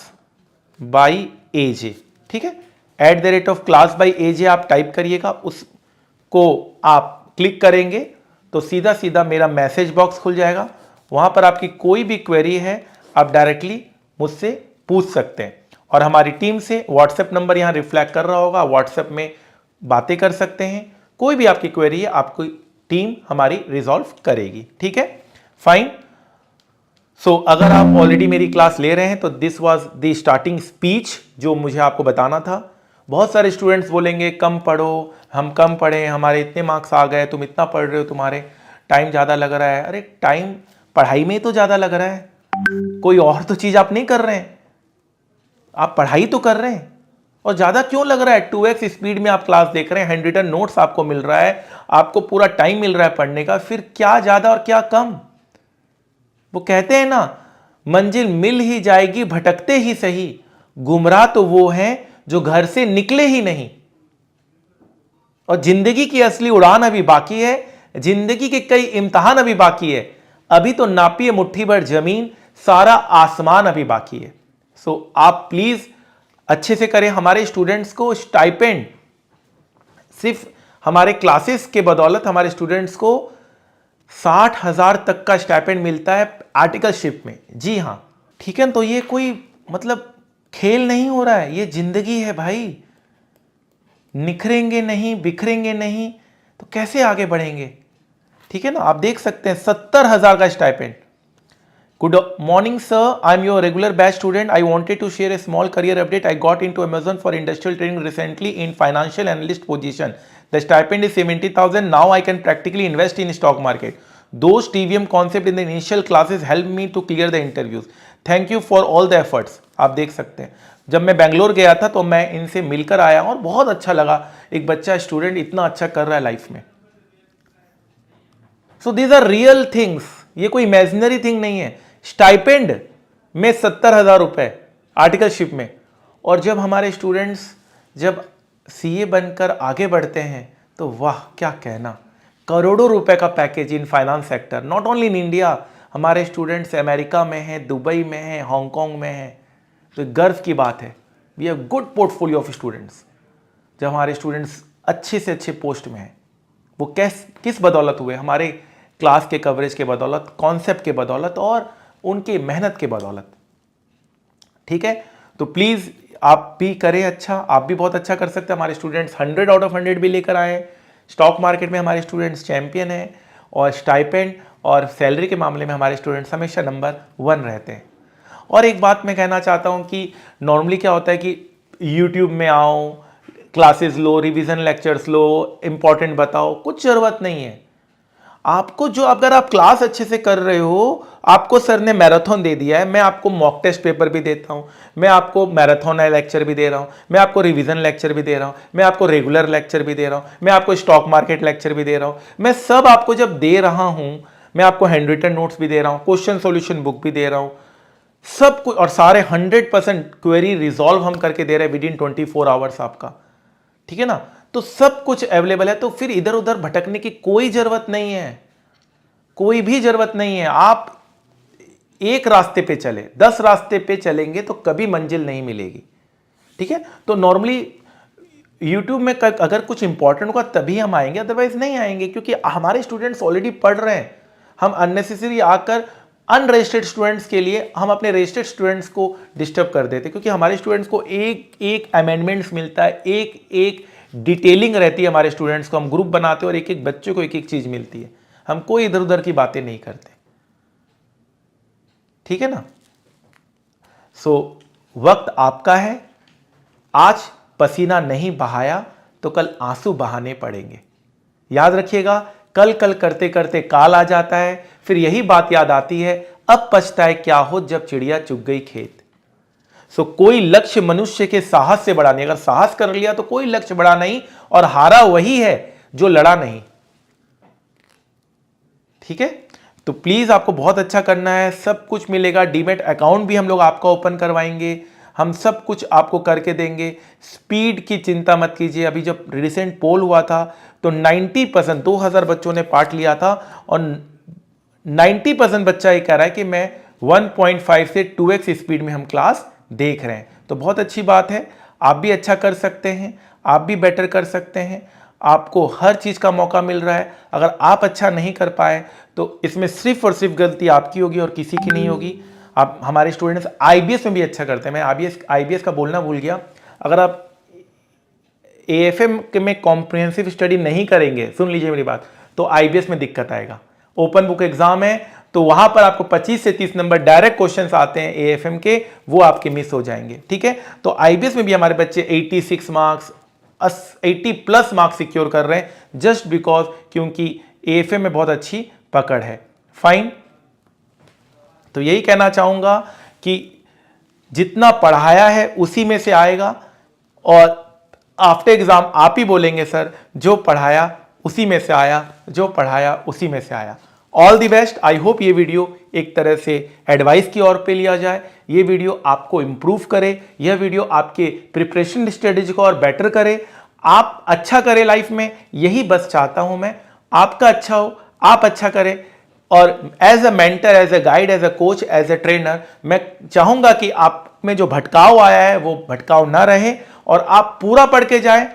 [SPEAKER 1] by AJ, ठीक है, @class by AJ आप टाइप करिएगा, उसको आप क्लिक करेंगे तो सीधा सीधा मेरा मैसेज बॉक्स खुल जाएगा। वहां पर आपकी कोई भी क्वेरी है आप डायरेक्टली मुझसे पूछ सकते हैं, और हमारी टीम से व्हाट्सएप नंबर यहां रिफ्लेक्ट कर रहा होगा, व्हाट्सएप में बातें कर सकते हैं। कोई भी आपकी क्वेरी है आपको टीम हमारी रिजॉल्व करेगी। ठीक है, फाइन। सो अगर आप ऑलरेडी मेरी क्लास ले रहे हैं तो this was the starting speech जो मुझे आपको बताना था। बहुत सारे स्टूडेंट्स बोलेंगे कम पढ़ो, हम कम पढ़े, हमारे इतने मार्क्स आ गए, तुम इतना पढ़ रहे हो, तुम्हारे टाइम ज़्यादा लग रहा है। अरे टाइम पढ़ाई में तो ज़्यादा लग रहा है, कोई और तो चीज़ आप नहीं कर रहे हैं, आप पढ़ाई तो कर रहे हैं। और ज़्यादा क्यों लग रहा है? 2x स्पीड में आप क्लास देख रहे हैं, हैंड रिटन नोट्स आपको मिल रहा है, आपको पूरा टाइम मिल रहा है पढ़ने का, फिर क्या ज़्यादा और क्या कम? वो कहते हैं ना, मंजिल मिल ही जाएगी भटकते ही सही, गुमराह तो वो हैं जो घर से निकले ही नहीं। और जिंदगी की असली उड़ान अभी बाकी है, जिंदगी के कई इम्तिहान अभी बाकी है, अभी तो नापिए मुट्ठी भर जमीन, सारा आसमान अभी बाकी है। सो आप प्लीज अच्छे से करें। हमारे स्टूडेंट्स को स्टाइपेंड, सिर्फ हमारे क्लासेस के बदौलत हमारे स्टूडेंट्स को 60,000 तक का स्टाइपेंड मिलता है आर्टिकलशिप में। जी हां, ठीक है, तो ये कोई मतलब खेल नहीं हो रहा है, ये जिंदगी है भाई। निखरेंगे नहीं, बिखरेंगे नहीं तो कैसे आगे बढ़ेंगे? ठीक है ना, आप देख सकते हैं 70,000 का stipend. Good morning sir, I am your regular batch student, I wanted to share a small career update, I got into Amazon for industrial training recently in financial analyst position, the stipend is 70,000, now I can practically invest in stock market, those TVM concept in the initial classes help me to clear the interviews, thank you for all the efforts. आप देख सकते हैं, जब मैं बेंगलोर गया था तो मैं इनसे मिलकर आया और बहुत अच्छा लगा, एक बच्चा स्टूडेंट इतना अच्छा कर रहा है लाइफ में। So these are real things, ये कोई इमेजिनरी थिंग नहीं है। स्टाइपेंड में 70,000 रुपए आर्टिकलशिप में, और जब हमारे स्टूडेंट्स जब CA बनकर आगे बढ़ते हैं तो वाह क्या कहना, करोड़ों रुपए का package in finance sector, not only in India, हमारे स्टूडेंट्स अमेरिका में हैं, दुबई में हैं, हांगकांग में हैं, तो गर्व की बात है। We have good portfolio of students. जब हमारे स्टूडेंट्स अच्छे से अच्छे पोस्ट में हैं, वो किस बदौलत हुए? हमारे क्लास के कवरेज के बदौलत, कॉन्सेप्ट के बदौलत और उनकी मेहनत के बदौलत। ठीक है, तो प्लीज़ आप भी करें अच्छा, आप भी बहुत अच्छा कर सकते हैं। हमारे स्टूडेंट्स 100 आउट ऑफ 100 भी लेकर आए हैं। स्टॉक मार्केट में हमारे स्टूडेंट्स चैंपियन हैं, और स्टाइपेंड और सैलरी के मामले में हमारे स्टूडेंट्स हमेशा नंबर 1 रहते हैं। और एक बात मैं कहना चाहता हूं कि नॉर्मली क्या होता है कि यूट्यूब में आओ, क्लासेस लो, रिवीजन लेक्चर्स लो, इंपॉर्टेंट बताओ, कुछ ज़रूरत नहीं है आपको। जो अगर आप क्लास अच्छे से कर रहे हो, आपको सर ने मैराथन दे दिया है, मैं आपको मॉक टेस्ट पेपर भी देता हूं, मैं आपको मैराथन लेक्चर भी दे रहा हूं, मैं आपको रिवीजन लेक्चर भी दे रहा हूं, मैं आपको रेगुलर लेक्चर भी दे रहा हूं, मैं आपको स्टॉक मार्केट लेक्चर भी दे रहा हूं, मैं सब आपको जब दे रहा हूं मैं आपको हैंड रिटन नोट्स भी दे रहा हूं, क्वेश्चन सॉल्यूशन बुक भी दे रहा हूं, सब कुछ, और सारे 100% क्वेरी रिजॉल्व हम करके दे रहे हैं विद इन 24 आवर्स आपका, ठीक है ना। तो सब कुछ अवेलेबल है, तो फिर इधर उधर भटकने की कोई जरूरत नहीं है, कोई भी जरूरत नहीं है। आप एक रास्ते पे चले, 10 रास्ते पे चलेंगे तो कभी मंजिल नहीं मिलेगी, ठीक है। तो नॉर्मली YouTube में अगर कुछ इंपॉर्टेंट होगा तभी हम आएंगे, अदरवाइज नहीं आएंगे, क्योंकि हमारे स्टूडेंट्स ऑलरेडी पढ़ रहे हैं। हम अननेसेसरी आकर अनरजिस्टर्ड स्टूडेंट्स के लिए हम अपने रजिस्टर्ड स्टूडेंट्स को डिस्टर्ब कर देते, क्योंकि हमारे स्टूडेंट्स को एक एक अमेंडमेंट्स मिलता है, एक एक डिटेलिंग रहती है हमारे स्टूडेंट्स को, हम ग्रुप बनाते हैं और एक एक बच्चे को एक एक चीज मिलती है, हम कोई इधर उधर की बातें नहीं करते, ठीक है ना। सो वक्त आपका है, आज पसीना नहीं बहाया तो कल आंसू बहाने पड़ेंगे। याद रखिएगा, कल कल करते करते काल आ जाता है, फिर यही बात याद आती है, अब पछताए क्या हो जब चिड़िया चुग गई खेत। सो कोई लक्ष्य मनुष्य के साहस से बड़ा नहीं, अगर साहस कर लिया तो कोई लक्ष्य बड़ा नहीं, और हारा वही है जो लड़ा नहीं, ठीक है। तो प्लीज आपको बहुत अच्छा करना है, सब कुछ मिलेगा, डीमेट अकाउंट भी हम लोग आपका ओपन करवाएंगे, हम सब कुछ आपको करके देंगे। स्पीड की चिंता मत कीजिए, अभी जब रिसेंट पोल हुआ था तो 90%, 2000 बच्चों ने पार्ट लिया था और 90% बच्चा ये कह रहा है कि मैं 1.5 से 2x स्पीड में हम क्लास देख रहे हैं। तो बहुत अच्छी बात है, आप भी अच्छा कर सकते हैं, आप भी बेटर कर सकते हैं, आपको हर चीज का मौका मिल रहा है। अगर आप अच्छा नहीं कर पाए तो इसमें सिर्फ और सिर्फ गलती आपकी होगी और किसी की नहीं होगी। आप हमारे स्टूडेंट्स आईबीएस में भी अच्छा करते हैं, मैं आईबीएस का बोलना भूल गया। अगर आप एएफएम में कॉम्प्रिहेंसिव स्टडी नहीं करेंगे, सुन लीजिए मेरी बात, तो आईबीएस में दिक्कत आएगा। ओपन बुक एग्जाम है तो वहां पर आपको 25 से 30 नंबर डायरेक्ट क्वेश्चंस आते हैं एएफएम के, वो आपके मिस हो जाएंगे, ठीक है। तो आईबीएस में भी हमारे बच्चे 86 मार्क्स 80+ मार्क्स सिक्योर कर रहे हैं, जस्ट बिकॉज क्योंकि एएफएम में बहुत अच्छी पकड़ है। फाइन, तो यही कहना चाहूंगा कि जितना पढ़ाया है उसी में से आएगा, और आफ्टर एग्जाम आप ही बोलेंगे सर जो पढ़ाया उसी में से आया, जो पढ़ाया उसी में से आया। All the best. I hope ये वीडियो एक तरह से एडवाइस की ओर पे लिया जाए, ये वीडियो आपको इंप्रूव करे, यह वीडियो आपके प्रिपरेशन स्ट्रेटेजी को और बेटर करे, आप अच्छा करें लाइफ में, यही बस चाहता हूं मैं, आपका अच्छा हो, आप अच्छा करें। और as a mentor, as a guide, as a coach, as a trainer, मैं चाहूंगा कि आप में जो भटकाव आया है वो भटकाव ना रहे और आप पूरा पढ़ के जाएं,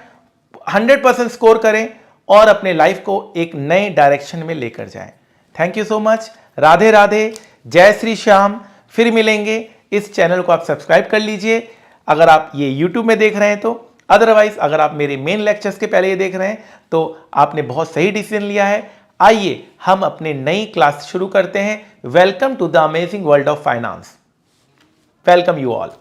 [SPEAKER 1] 100% स्कोर करें और अपने लाइफ को एक नए डायरेक्शन में लेकर जाएं। Thank you so much. Radhe Radhe, जय श्री श्याम। फिर मिलेंगे। इस चैनल को आप सब्सक्राइब कर लीजिए अगर आप ये यूट्यूब में देख रहे हैं तो, अदरवाइज अगर आप मेरे मेन लेक्चर्स के पहले ये देख रहे हैं तो आपने बहुत सही डिसीजन लिया है। आइए हम अपने नई क्लास शुरू करते हैं। Welcome to the amazing world of finance. Welcome you all.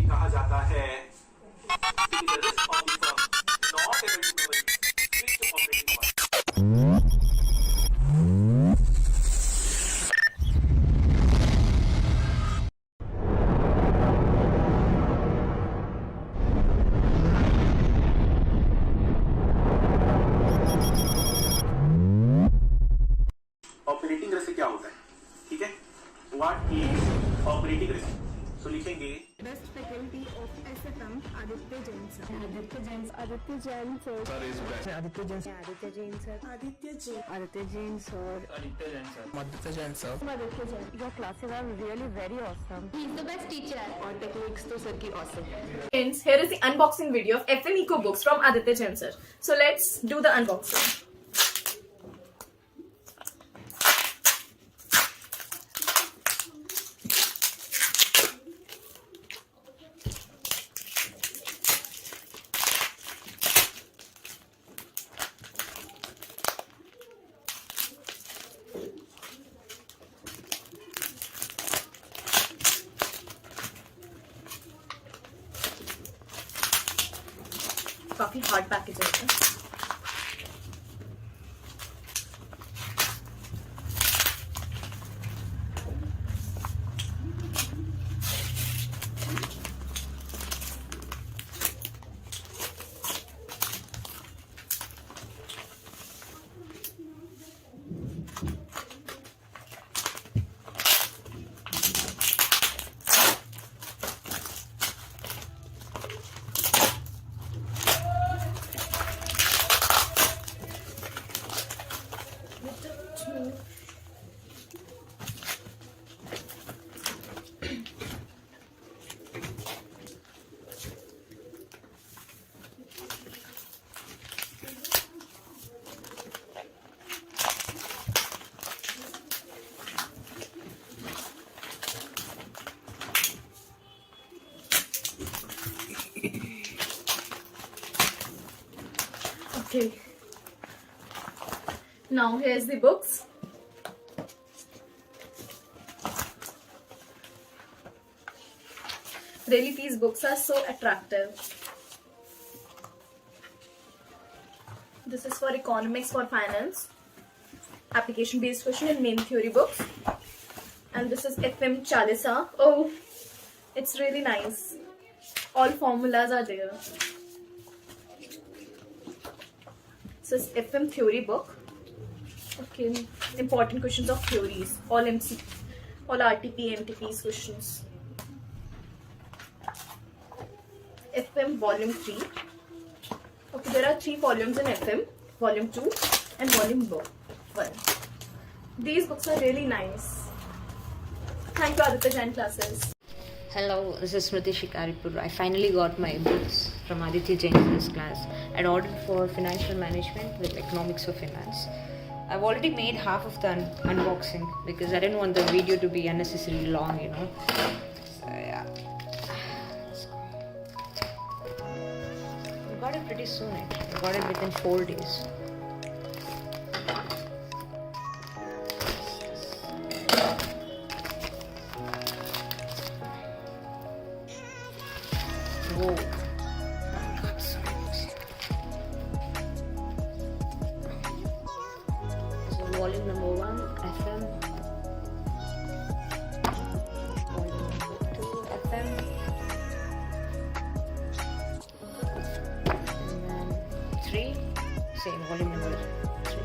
[SPEAKER 1] कहा जाता है ऑपरेटिंग रिस्क क्या होता है, ठीक है। What is operating risk? So लिखेंगे
[SPEAKER 2] best faculty of SFM Aditya Jain sir. Aditya Jain sir. Aditya Jain sir. Aditya Jain sir. Aditya Jain sir. Aditya Jain. Aditya Jain sir. Aditya Jain sir. Aditya Jain sir. Aditya Jain. Your classes are really very awesome.
[SPEAKER 3] He is the best teacher.
[SPEAKER 2] और techniques तो sir की awesome.
[SPEAKER 4] Friends, here is the unboxing video of FM Eco Books from Aditya Jain sir. So let's do the unboxing. काफी hard package है इसका। Okay. Now here's the books. Really, these books are so attractive. This is for economics for finance, application based question and main theory books. And this is FM Chalisa. Oh, it's really nice. All formulas are there. So it's FM theory book. Okay, important questions of theories. All MC, all RTP, MTP's questions. FM volume 3. Okay, there are 3 volumes in FM, volume 2 and volume 1. These books are really nice. Thank you, Aditya Jain classes.
[SPEAKER 3] Hello, this is Smriti Shikaripur. I finally got my books from Aditya Jain's class. I'd ordered for financial management with economics of finance. I've already made half of the unboxing because I didn't want the video to be unnecessarily long, you know. So, yeah. I got it pretty soon actually. I got it within 4 days. Whoa. So volume number 1, FM. Volume number 2, FM. And then 3, same volume number 3.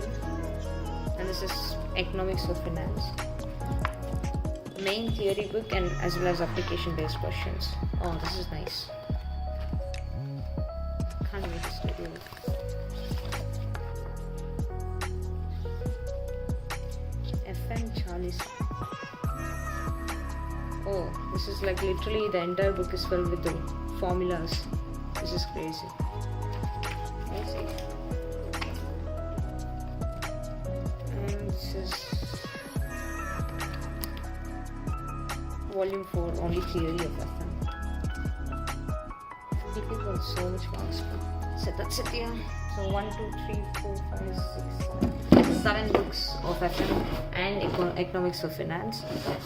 [SPEAKER 3] And this is Economics of Finance. Main theory book and as well as application based questions. Oh, this is nice. Can't wait to study it. FM Charlie's. Oh, this is like literally the entire book is filled with the formulas. This is crazy. Crazy. And this is volume 4, only theory of FM. People got so much marks. So that's it, yeah. So 1, 2, 3, 4, 5, 6, 7 books of FM and economics of finance,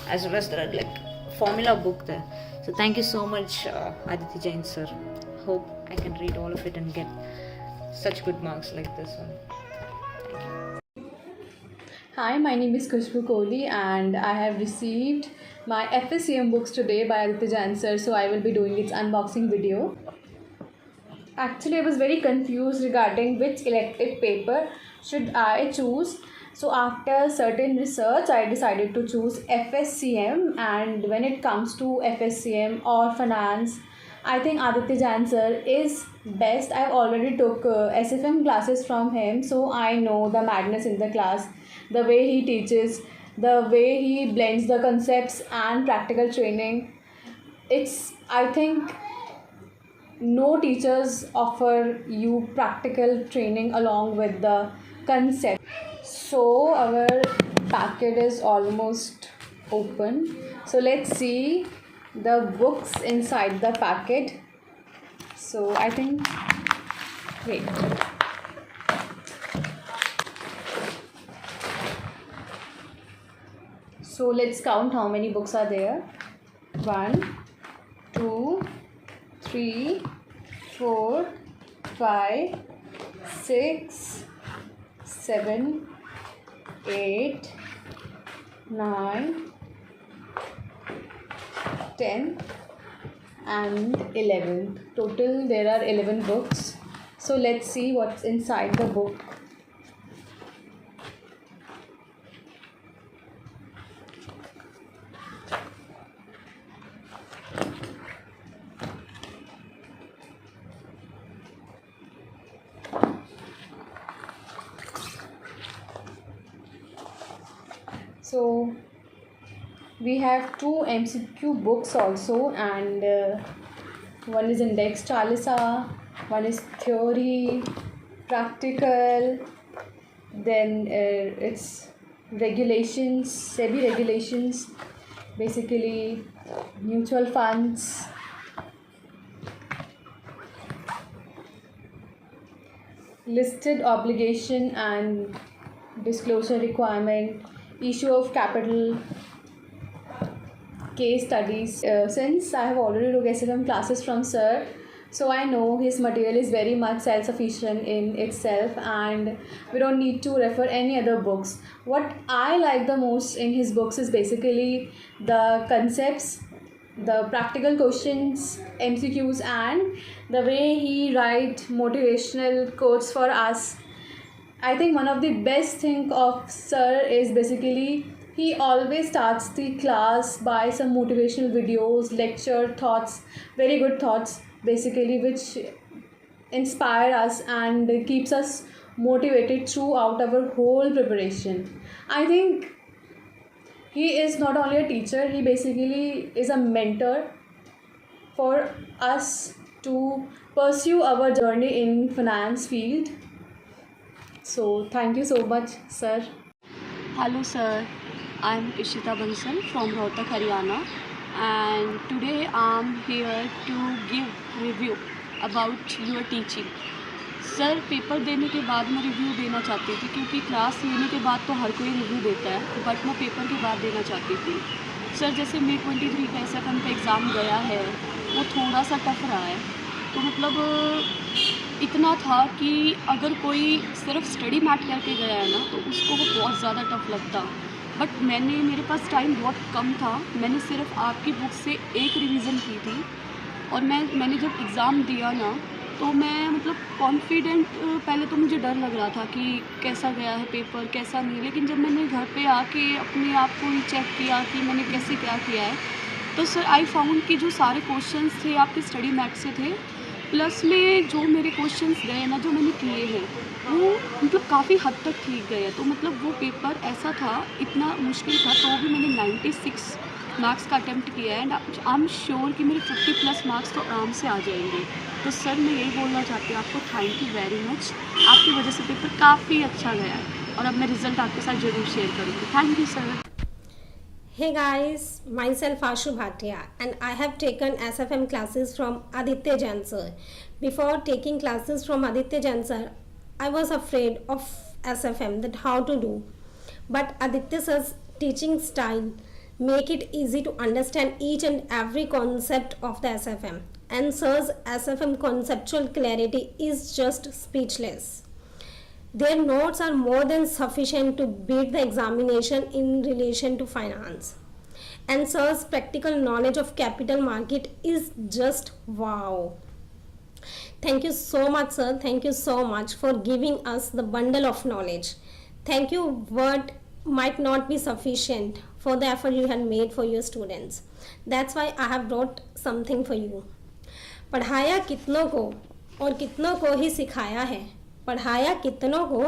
[SPEAKER 3] as well as there are like formula book there. So thank you so much, Aditya Jain sir. Hope I can read all of it and get such good marks like this one.
[SPEAKER 5] Hi, my name is Khushbu Kohli and I have received my FSCM books today by Aditya Jain sir, so I will be doing its unboxing video. Actually, I was very confused regarding which elective paper should I choose. So after certain research, I decided to choose FSCM, and when it comes to FSCM or finance, I think Aditya Jain sir is best. I've already took SFM classes from him, so I know the madness in the class, the way he teaches, the way he blends the concepts and practical training. I think no teachers offer you practical training along with the concept. So our packet is almost open. So let's see the books inside the packet. So I think, wait. So let's count how many books are there. 1, 2, 3, 4, 5, 6, 7, 8, 9, 10 and 11. Total there are 11 books. So let's see what's inside the book. So we have 2 MCQ books also, and one is Index Chalisa, one is theory, practical, then it's regulations, SEBI regulations, basically mutual funds. listed obligation and disclosure requirement, issue of capital, case studies. Since I have already took SFM classes from sir, so I know his material is very much self-sufficient in itself and we don't need to refer any other books. What I like the most in his books is basically the concepts, the practical questions, MCQs, and the way he write motivational quotes for us. I think one of the best thing of sir is basically he always starts the class by some motivational videos, lecture, thoughts, very good thoughts basically, which inspire us and keeps us motivated throughout our whole preparation. I think he is not only a teacher, he basically is a mentor for us to pursue our journey in finance field. So thank you so much, sir.
[SPEAKER 6] Hello sir, I am Ishita Bansal from Rohtak, Haryana, and today I am here to give review about your teaching. Sir paper देने के बाद मैं review देना चाहती थी क्योंकि class लेने के बाद तो हर कोई रिव्यू देता है, बट मैं पेपर के बाद देना चाहती थी. सर जैसे मे 23 का SFM का एग्ज़ाम गया है वो थोड़ा सा टफ रहा है, तो मतलब इतना था कि अगर कोई सिर्फ स्टडी मैट करके गया है ना तो उसको वो बहुत ज़्यादा टफ लगता. बट मेरे पास टाइम बहुत कम था, मैंने सिर्फ आपकी बुक से एक रिवीज़न की थी और मैंने जब एग्ज़ाम दिया ना तो मैं मतलब कॉन्फिडेंट, पहले तो मुझे डर लग रहा था कि कैसा गया है पेपर कैसा नहीं, लेकिन जब मैंने घर पे आके अपने आप को ही चेक किया कि मैंने कैसे क्या किया है तो सर आई फाउंड कि जो सारे क्वेश्चंस थे आपके स्टडी मैट से थे, प्लस में जो मेरे क्वेश्चंस गए ना जो मैंने किए हैं वो मतलब काफ़ी हद तक ठीक गए. तो मतलब वो पेपर ऐसा था, इतना मुश्किल था तो भी मैंने 96 मार्क्स का अटैम्प्ट किया है एंड आई एम श्योर कि मेरे 50+ मार्क्स तो आराम से आ जाएंगे. तो सर मैं यही बोलना चाहती हूँ आपको थैंक यू वेरी मच, आपकी वजह से पेपर काफ़ी अच्छा गया है और अब मैं रिज़ल्ट आपके साथ ज़रूर शेयर करूँगी. Thank you sir.
[SPEAKER 7] Hey guys, myself Ashu Bhatia and I have taken SFM classes from Aditya Jain sir. Before taking classes from Aditya Jain sir, I was afraid of SFM, that how to do. But Aditya sir's teaching style make it easy to understand each and every concept of the SFM. And sir's SFM conceptual clarity is just speechless. Their notes are more than sufficient to beat the examination in relation to finance. And sir's practical knowledge of capital market is just wow. Thank you so much sir, thank you so much for giving us the bundle of knowledge. Thank you, word might not be sufficient for the effort you had made for your students. That's why I have brought something for you. पढ़ाया कितनों को और कितनों को ही सिखाया है, पढ़ाया कितनों को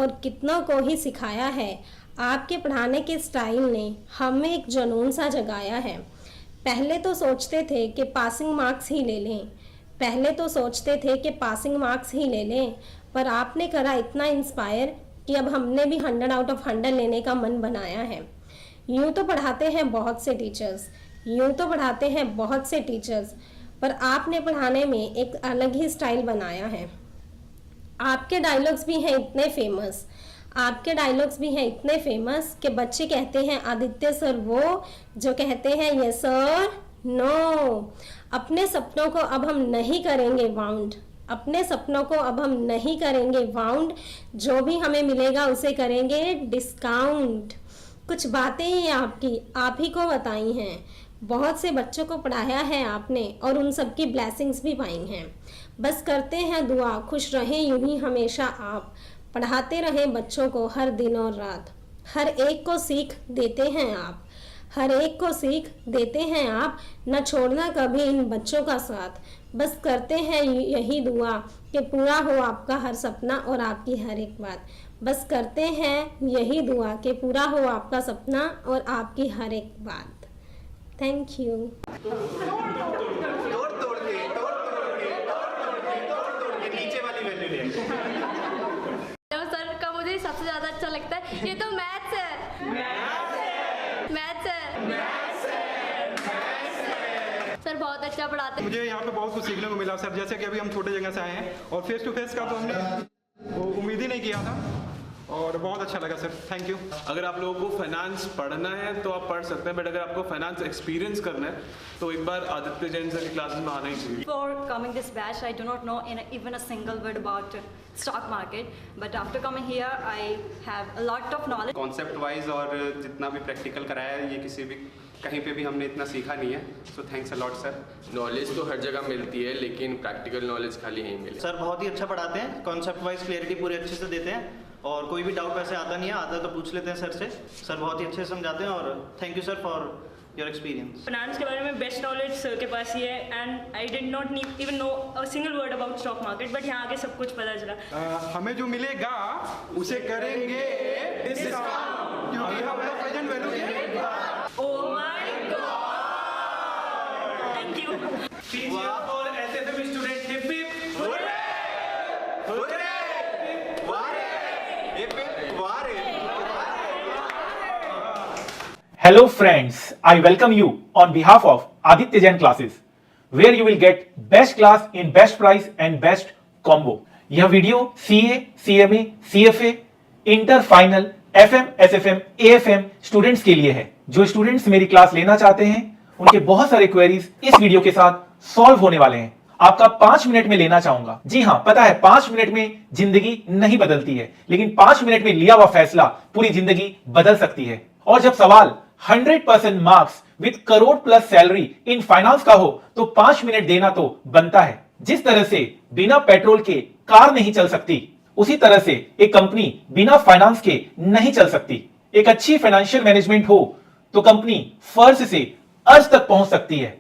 [SPEAKER 7] और कितनों को ही सिखाया है. आपके पढ़ाने के स्टाइल ने हमें एक जुनून सा जगाया है. पहले तो सोचते थे कि पासिंग मार्क्स ही ले लें, पहले तो सोचते थे कि पासिंग मार्क्स ही ले लें, पर आपने करा इतना इंस्पायर कि अब हमने भी 100 आउट ऑफ 100 लेने का मन बनाया है. यूँ तो पढ़ाते हैं बहुत से टीचर्स, यूँ तो पढ़ाते हैं बहुत से टीचर्स, पर आपने पढ़ाने में एक अलग ही स्टाइल बनाया है. आपके डायलॉग्स भी हैं इतने फेमस, आपके डायलॉग्स भी हैं इतने फेमस कि बच्चे कहते हैं आदित्य सर वो जो कहते हैं यस सर नो. अपने सपनों को अब हम नहीं करेंगे वाउंड, अपने सपनों को अब हम नहीं करेंगे वाउंड, जो भी हमें मिलेगा उसे करेंगे डिस्काउंट. कुछ बातें ही आपकी आप ही को बताई हैं, बहुत से बच्चों को पढ़ाया है आपने और उन सब की ब्लेसिंग्स भी पाई हैं. बस करते हैं दुआ खुश रहें यूं ही हमेशा आप, पढ़ाते रहें बच्चों को हर दिन और रात. हर एक को सीख देते हैं आप, हर एक को सीख देते हैं आप, न छोड़ना कभी इन बच्चों का साथ. बस करते हैं यही दुआ कि पूरा हो आपका हर सपना और आपकी हर एक बात. बस करते हैं यही दुआ कि पूरा हो आपका सपना और आपकी हर एक बात. Thank you.
[SPEAKER 8] सर का मुझे सबसे ज़्यादा अच्छा लगता है ये तो मैथ्स है, मैथ्स है सर, बहुत अच्छा पढ़ाते हैं.
[SPEAKER 9] मुझे यहाँ पे बहुत कुछ सीखने को मिला सर, जैसे कि अभी हम छोटे जगह से आए हैं और फेस टू फेस का तो हमने वो उम्मीद ही नहीं किया था और बहुत अच्छा लगा सर, थैंक यू।
[SPEAKER 10] अगर आप लोगों को फाइनेंस पढ़ना है तो आप पढ़ सकते हैं, बट अगर आपको फाइनेंस एक्सपीरियंस करना है तो एक बार आदित्य जैन सर की क्लासेस में आना ही चाहिए।
[SPEAKER 11] Before coming this batch, I do not know even a single word about stock market, but after coming here, I have a lot of knowledge.
[SPEAKER 12] Concept wise और जितना भी प्रैक्टिकल कराया है, ये किसी भी कहीं पे भी हमने इतना सीखा नहीं है, so thanks a lot sir.
[SPEAKER 13] Knowledge तो हर जगह मिलती है, लेकिन प्रैक्टिकल नॉलेज खाली नहीं मिले।
[SPEAKER 14] सर बहुत ही अच्छा पढ़ाते हैं, कॉन्सेप्ट वाइज क्लियरिटी पूरी अच्छे से देते हैं और कोई भी डाउट वैसे आता नहीं है, आता तो पूछ लेते हैं सर से। सर बहुत ही अच्छे से समझाते हैं और thank you sir for your experience.
[SPEAKER 15] Finance के बारे में बेस्ट नॉलेज सर के पास ही है and I did not even know a single word about stock market, but यहाँ आके सब कुछ पता चला।
[SPEAKER 9] हमें जो मिलेगा उसे करेंगे डिस्काउंट, क्योंकि हम लोग प्रेजेंट वैल्यू के।
[SPEAKER 15] Oh my god, thank you.
[SPEAKER 1] Teacher और SFM student hip hip hurray hurray वारे हिप हिप वारे। Hello friends, I welcome you on behalf of Aditya Jain classes, where you will get best class in best price and best combo. यह video CA, CMA, CFA, inter final, FM, SFM, AFM students के लिए है। जो students मेरी class लेना चाहते हैं, उनके बहुत सारे क्वेरीज इस वीडियो के साथ सॉल्व होने वाले हैं। आपका 5 मिनट में लेना चाहूंगा। जी हाँ, पता है 5 मिनट में जिंदगी नहीं बदलती है, लेकिन 5 मिनट में लिया हुआ फैसला पूरी जिंदगी बदल सकती है। और जब सवाल 100% marks with crore plus salary in finance का हो तो 5 मिनट देना तो बनता है। जिस तरह से बिना पेट्रोल के कार नहीं चल सकती, उसी तरह से एक कंपनी बिना फाइनेंस के नहीं चल सकती। एक अच्छी फाइनेंशियल मैनेजमेंट हो तो कंपनी फर्श से अर्श तक पहुंच सकती है,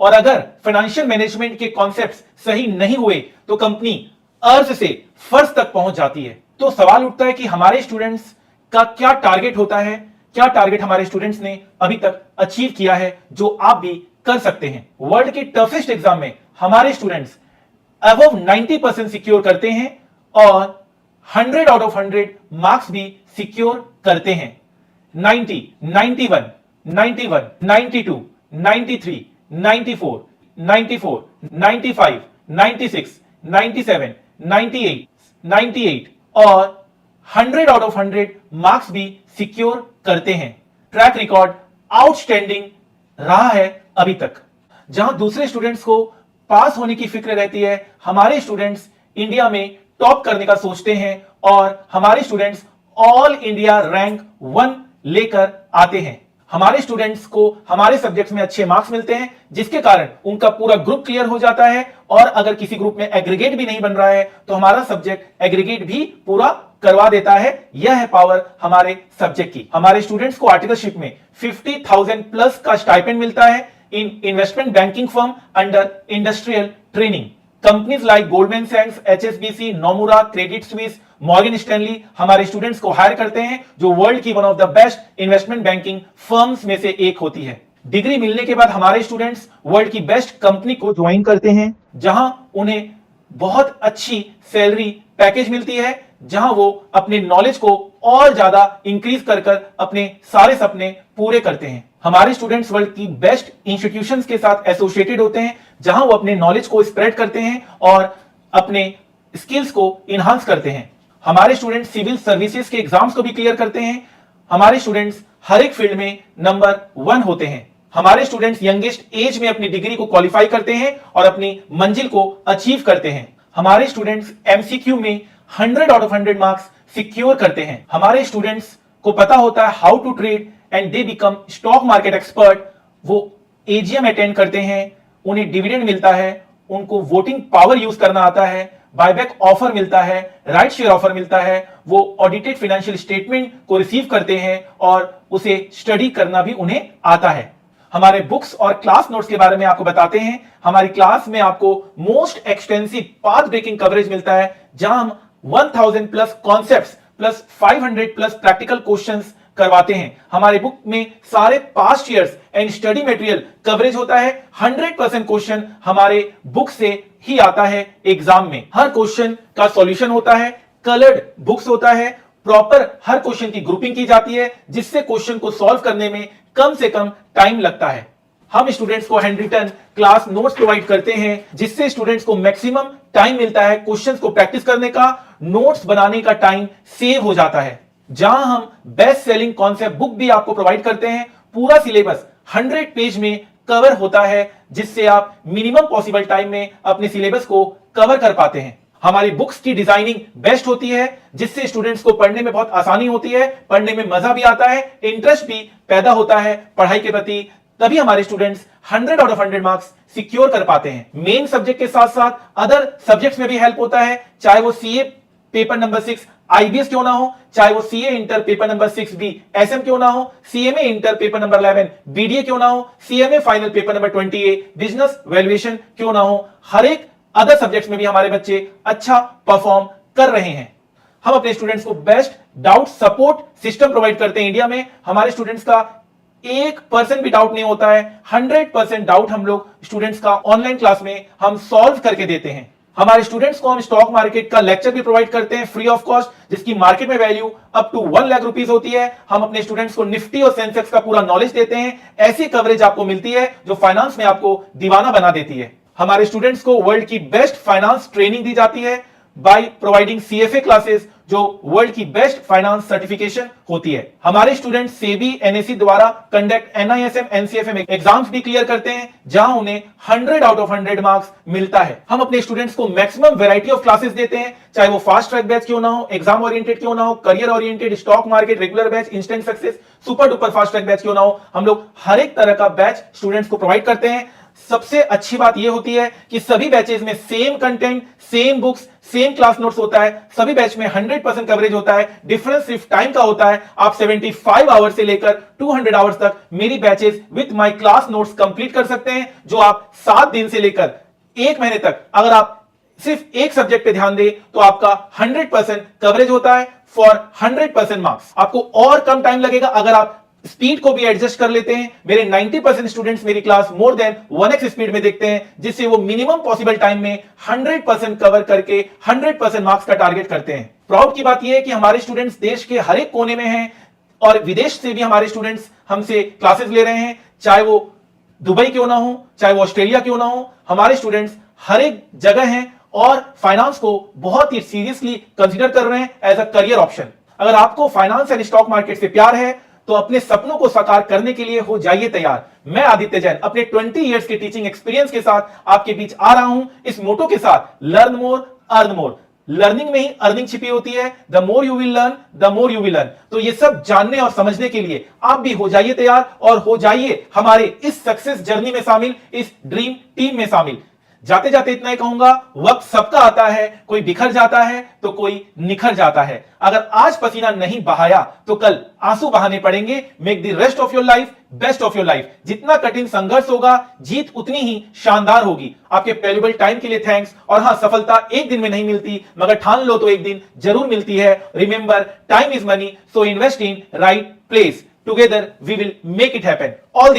[SPEAKER 1] और अगर फाइनेंशियल मैनेजमेंट के कॉन्सेप्ट्स सही नहीं हुए तो कंपनी अर्श से फर्श तक पहुंच जाती है। तो सवाल उठता है कि हमारे स्टूडेंट्स का क्या टारगेट होता है, क्या टारगेट हमारे स्टूडेंट्स ने अभी तक अचीव किया है जो आप भी कर सकते हैं। वर्ल्ड के टफेस्ट एग्जाम में हमारे स्टूडेंट्स अबव 90% सिक्योर करते हैं और 100 आउट ऑफ 100 मार्क्स भी सिक्योर करते हैं। 90, 91, 91, 92, 93, 94, 94, 95, 96, 97, 98, 98 और 100 आउट ऑफ 100 मार्क्स भी सिक्योर करते हैं। ट्रैक रिकॉर्ड आउटस्टैंडिंग रहा है अभी तक। जहां दूसरे स्टूडेंट्स को पास होने की फिक्र रहती है, हमारे स्टूडेंट्स इंडिया में टॉप करने का सोचते हैं और हमारे स्टूडेंट्स ऑल इंडिया रैंक 1 लेकर आते हैं। हमारे स्टूडेंट्स को हमारे सब्जेक्ट्स में अच्छे मार्क्स मिलते हैं, जिसके कारण उनका पूरा ग्रुप क्लियर हो जाता है, और अगर किसी ग्रुप में एग्रीगेट भी नहीं बन रहा है तो हमारा सब्जेक्ट एग्रीगेट भी पूरा करवा देता है। यह है पावर हमारे सब्जेक्ट की। हमारे स्टूडेंट्स को आर्टिकलशिप में 50,000 प्लस का स्टाइपेंड मिलता है in investment banking firm under industrial training. Companies like Goldman सैक्स, HSBC, Nomura, Credit Suisse, Morgan Stanley हमारे स्टूडेंट्स को हायर करते हैं, जो वर्ल्ड की one of the best investment banking firms में से एक होती है। डिग्री मिलने के बाद हमारे स्टूडेंट्स वर्ल्ड की बेस्ट कंपनी को ज्वाइन करते हैं, जहां उन्हें बहुत अच्छी सैलरी पैकेज मिलती है, जहां वो अपने नॉलेज को और ज्यादा इंक्रीज कर अपने सारे सपने पूरे करते हैं। हमारे स्टूडेंट्स वर्ल्ड की बेस्ट इंस्टीट्यूशंस के साथ एसोसिएटेड होते हैं, जहां वो अपने नॉलेज को स्प्रेड करते हैं और अपने स्किल्स को इनहांस करते हैं। हमारे स्टूडेंट्स सिविल सर्विसेज के एग्जाम्स को भी क्लियर करते हैं। हमारे स्टूडेंट्स हर एक फील्ड में नंबर 1 होते हैं। हमारे स्टूडेंट्स यंगेस्ट एज में अपनी डिग्री को क्वालिफाई करते हैं और अपनी मंजिल को अचीव करते हैं। हमारे स्टूडेंट्स एमसीक्यू में 100 आउट ऑफ 100 मार्क्स सिक्योर करते हैं। हमारे स्टूडेंट्स को पता होता है how to trade and they become stock market expert. वो एजीएम अटेंड करते हैं, उन्हें डिविडेंड मिलता है, उनको वोटिंग पावर यूज करना आता है, बायबैक ऑफर मिलता है, राइट शेयर ऑफर मिलता है, वो ऑडिटेड फाइनेंशियल स्टेटमेंट को रिसीव करते हैं और उसे स्टडी करना भी उन्हें आता है। हमारे बुक्स और क्लास नोट्स के बारे में आपको बताते हैं। हमारी क्लास में आपको most extensive path breaking coverage मिलता है, जहां हम 1000 plus concepts plus 500 plus practical questions करवाते हैं। हमारे बुक में सारे past years and study material coverage होता है। 100% क्वेश्चन हमारे बुक से ही आता है एग्जाम में। हर क्वेश्चन का सॉल्यूशन होता है, कलर्ड बुक्स होता है, प्रॉपर हर क्वेश्चन की ग्रुपिंग की जाती है, जिससे क्वेश्चन को सॉल्व करने में कम से कम टाइम लगता है। हम स्टूडेंट्स को hand written class notes provide करते हैं, जिससे स्टूडेंट्स को मैक्सिमम टाइम मिलता है क्वेश्चंस को प्रैक्टिस करने का, नोट्स बनाने का टाइम सेव हो जाता है। जहां हम बेस्ट सेलिंग कॉन्सेप्ट बुक भी आपको प्रोवाइड करते हैं, पूरा सिलेबस 100 पेज में कवर होता है, जिससे आप मिनिमम पॉसिबल टाइम में अपने सिलेबस को कवर कर पाते हैं। हमारी बुक्स की डिजाइनिंग बेस्ट होती है, जिससे स्टूडेंट्स को पढ़ने में बहुत आसानी होती है, पढ़ने में मजा भी आता है, इंटरेस्ट भी पैदा होता है पढ़ाई के प्रति। तभी हमारे students 100 out of 100 marks secure कर पाते हैं। मेन सब्जेक्ट के साथ साथ अदर सब्जेक्ट्स में भी हेल्प होता है, चाहे वो सीए पेपर नंबर 6 आईबीएस क्यों ना हो, चाहे वो CA inter paper number 6B SM क्यों ना हो, CMA inter paper number 11 BDA क्यों ना हो, CMA final paper number 20A business valuation क्यों ना हो। हर एक अदर सब्जेक्ट्स में भी हमारे बच्चे अच्छा परफॉर्म कर रहे हैं। हम अपने स्टूडेंट्स को best doubt support system provide करते हैं। इंडिया में हमारे स्टूडेंट्स का 1% भी डाउट नहीं होता है। 100% डाउट हम लोग स्टूडेंट्स का ऑनलाइन क्लास में हम सॉल्व करके देते हैं। हमारे स्टूडेंट्स को हम स्टॉक मार्केट का लेक्चर भी प्रोवाइड करते हैं फ्री ऑफ कॉस्ट, जिसकी मार्केट में value up to 1 lakh rupees होती है। हम अपने स्टूडेंट्स को निफ्टी और सेंसेक्स का पूरा नॉलेज देते हैं। ऐसी कवरेज आपको मिलती है जो फाइनेंस में आपको दीवाना बना देती है। हमारे स्टूडेंट्स को वर्ल्ड की बेस्ट फाइनेंस ट्रेनिंग दी जाती है बाय प्रोवाइडिंग सीएफए क्लासेस, जो वर्ल्ड की बेस्ट फाइनेंस सर्टिफिकेशन होती है। हमारे स्टूडेंट्स सेबी एनएससी द्वारा कंडक्ट एनआईएसएम एनसीएफएम एग्जाम्स भी क्लियर करते हैं, जहां उन्हें 100 आउट ऑफ 100 मार्क्स मिलता है। हम अपने स्टूडेंट्स को मैक्सिमम वैरायटी ऑफ क्लासेस देते हैं, चाहे वो फास्ट ट्रैक बैच क्यों ना हो, एग्जाम ओरिएंटेड क्यों ना हो, career oriented, stock market, regular batch, instant success, super duper fast track batch क्यों ना हो। हम लोग हर एक तरह का बैच स्टूडेंट्स को प्रोवाइड करते हैं। सबसे अच्छी बात यह होती है कि सभी बैचेस में same content, same books, same class notes होता है। सभी बैच में 100% कवरेज होता है। डिफरेंस सिर्फ टाइम का होता है। आप 75 आवर्स से लेकर 200 आवर्स तक मेरी batches with my class notes complete कर सकते हैं, जो आप 7 दिन से लेकर 1 महीने तक अगर आप सिर्फ एक सब्जेक्ट पे ध्यान दे तो आपका 100% कवरेज होता है फॉर 100% मार्क्स। आपको और कम टाइम लगेगा अगर आप स्पीड को भी एडजस्ट कर लेते हैं। मेरे 90% स्टूडेंट्स मेरी class more than 1x speed में देखते हैं, जिससे वो मिनिमम पॉसिबल टाइम में 100% कवर करके 100% मार्क्स का टारगेट करते हैं। प्राउड की बात यह है कि हमारे स्टूडेंट्स देश के हर एक कोने में हैं और विदेश से भी हमारे स्टूडेंट्स हमसे क्लासेस ले रहे हैं, चाहे वो दुबई क्यों ना हो, चाहे वो ऑस्ट्रेलिया क्यों ना हो। हमारे स्टूडेंट्स हर एक जगह हैं और फाइनेंस को बहुत ही सीरियसली कंसीडर कर रहे हैं एज अ करियर ऑप्शन। अगर आपको फाइनेंस एंड स्टॉक मार्केट से प्यार है तो अपने सपनों को साकार करने के लिए हो जाइए तैयार। मैं आदित्य जैन अपने 20 इयर्स के टीचिंग एक्सपीरियंस के साथ आपके बीच आ रहा हूं, इस मोटो के साथ, learn more earn more. Learning में ही अर्निंग छिपी होती है। The more you will learn the more you will earn. तो ये सब जानने और समझने के लिए आप भी हो जाइए तैयार और हो जाइए हमारे इस सक्सेस जर्नी में शामिल, इस ड्रीम टीम में शामिल। जाते जाते इतना ही कहूंगा, वक्त सबका आता है, कोई बिखर जाता है तो कोई निखर जाता है। अगर आज पसीना नहीं बहाया तो कल आंसू बहाने पड़ेंगे। Make the rest of your life best of your life. जितना कठिन संघर्ष होगा, जीत उतनी ही शानदार होगी। आपके वैल्यूएबल टाइम के लिए थैंक्स। और हां, सफलता एक दिन में नहीं मिलती, मगर ठान लो तो एक दिन जरूर मिलती है। Remember, time is money, so invest in right place. Together we will make it happen. All the